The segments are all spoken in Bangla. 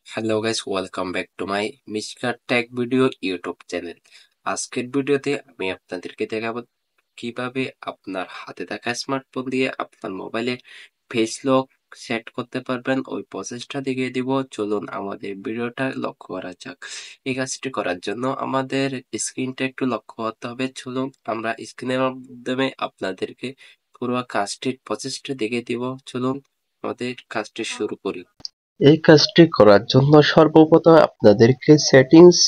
Hello guys, welcome back to my Mishka take video YouTube channel. আজকের ভিডিওতে আমি আপনাদেরকে দেখাবো কিভাবে আপনার হাতে থাকা স্মার্টফোন দিয়ে আপনার মোবাইলে ফেস লক সেট করতে পারবেন। ওই প্রসেসটা দেখিয়ে দিব। চলুন আমাদের ভিডিওটা লক্ষ্য করা যাক। এই কাজটি করার জন্য আমাদের স্ক্রিনটা একটু লক্ষ্য করতে হবে। চলুন আমরা স্ক্রিনের মাধ্যমে আপনাদেরকে পুরো কাজটির প্রসেসটা দেখিয়ে দিব। চলুন আমাদের কাজটি শুরু করি। এই কাজটি করার জন্য সর্বপ্রথম আপনাদেরকে সেটিংস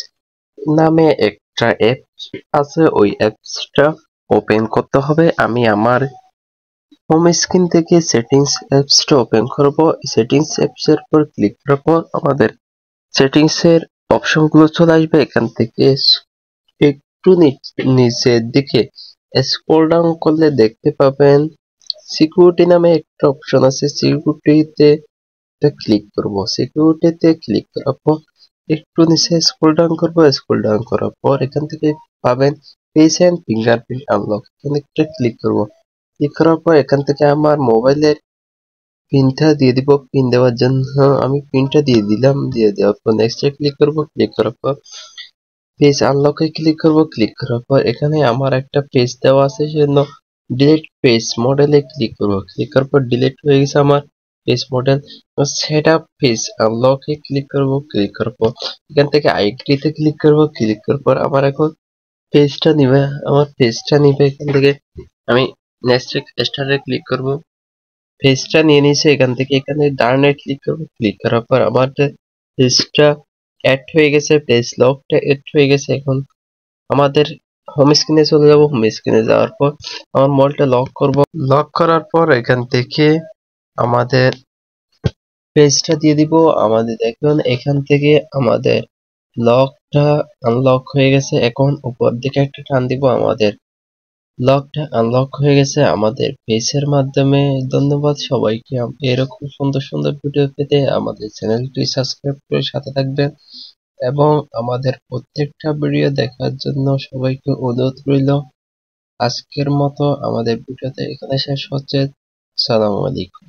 নামে একটা অ্যাপ আছে, ওই অ্যাপসটা ওপেন করতে হবে। আমি আমার হোম স্ক্রিন থেকে সেটিংস অ্যাপসটা ওপেন করব। সেটিংস অ্যাপসের উপর ক্লিক করার পর আমাদের সেটিংসের অপশনগুলো চলে আসবে। এখান থেকে একটু নিচের দিকে স্ক্রল ডাউন করলে দেখতে পাবেন সিকিউরিটি নামে একটা অপশন আছে। সিকিউরিটিতে ক্লিক করব। সিকিউরিটিতে ক্লিক করার পর একটু নিচে স্ক্রল ডাউন করব। স্ক্রল ডাউন করার পর এখান থেকে পাবেন ফেস এন্ড ফিঙ্গারপ্রিন্ট আনলক। এখানে একটা ক্লিক করব। ক্লিক করার পর এখান থেকে আমার মোবাইলের পিনটা দিয়ে দিব। পিন দেওয়ার জন্য আমি পিনটা দিয়ে দিলাম। দিয়ে দেওয়ার পর নেক্সটে ক্লিক করব। ক্লিক করার পর পেজ আনলকে ক্লিক করব। ক্লিক করার পর এখানে আমার একটা পেজ দেওয়া আছে, সেজন্য ডিলিট পেজ মডেলে ক্লিক করব। ক্লিক করার পর ডিলিট হয়ে গেছে আমার page model. Set up page আনলকে ক্লিক করব। ক্লিক করার পর এখান থেকে আইডিতে ক্লিক করব। ক্লিক করার পর আমার এখন পেজটা নিবে। আমার পেজটা নিবে এখান থেকে আমি নেক্সট স্টারে ক্লিক করব। পেজটা নিয়ে নিয়েছে। এখান থেকে এখানে ডানে ক্লিক করব। ক্লিক করার পর আমার পেজটা অ্যাড হয়ে গেছে। পেজ লকটা অ্যাড হয়ে গেছে। এখন আমাদের হোম স্ক্রিনে চলে যাব। হোম স্ক্রিনে যাওয়ার পর আমার মোবাইলটা লক করব। লক করার পর এখান থেকে আমাদের পেজটা দিয়ে দিব। আমাদের দেখুন এখান থেকে আমাদের লকটা আনলক হয়ে গেছে। এখন উপর দিকে একটা টান দিব। আমাদের লকটা আনলক হয়ে গেছে আমাদের পেজের মাধ্যমে। ধন্যবাদ সবাইকে। এরকম সুন্দর সুন্দর ভিডিও পেতে আমাদের চ্যানেলটি সাবস্ক্রাইব করে সাথে থাকবেন এবং আমাদের প্রত্যেকটা ভিডিও দেখার জন্য সবাইকে অনুরোধ রইল। আজকের মতো আমাদের ভিডিওতে এখানে শেষ হচ্ছে। সালাম আলাইকুম।